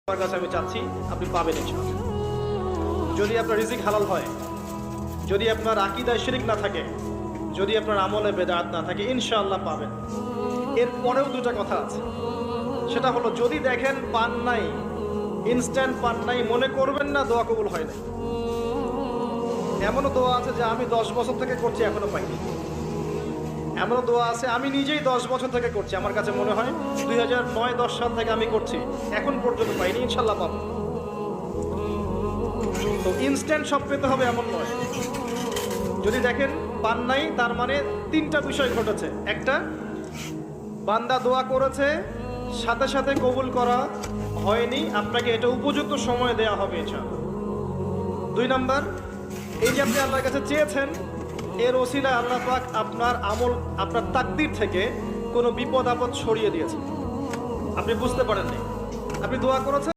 আমার কাছে আমি চাচ্ছি আপনি পাবেন ইনশাআল্লাহ। যদি আপনার রিজিক হালাল হয়, যদি আপনার আকীদায় শিরক না থাকে, যদি আপনার আমলে বেদাত না থাকে, ইনশাআল্লাহ পাবেন। এর পরেও দুটো কথা আছে, সেটা হলো যদি দেখেন পান নাই, ইনস্ট্যান্ট পান নাই, মনে করবেন না দোয়া কবুল হয় না। এমনও দোয়া আছে যে আমি 10 বছর থেকে করছি এখনো পাইনি। এমনও দোয়া আছে আমি নিজেই 10 বছর থেকে করছি, আমার কাছে মনে হয় 2009-10 সাল থেকে আমি করছি, এখন পর্যন্ত পাইনি, ইনশাল্লাহ পাবো। তো ইনস্ট্যান্ট সব পেতে হবে এমন নয়। যদি দেখেন পান নাই, তার মানে তিনটা বিষয় ঘটেছে। একটা, বান্দা দোয়া করেছে, সাথে সাথে কবুল করা হয়নি, আপনাকে এটা উপযুক্ত সময় দেয়া হবে ইনশাআল্লাহ। 2 নাম্বার, এই যে আপনি আল্লাহর কাছে চেয়েছেন, এর ওসিলায় আল্লাহ পাক আপনার আমল, আপনার তাকদীর থেকে কোনো বিপদ আপদ সরিয়ে দিয়েছে, আপনি বুঝতে পারেননি, আপনি দোয়া করেছেন।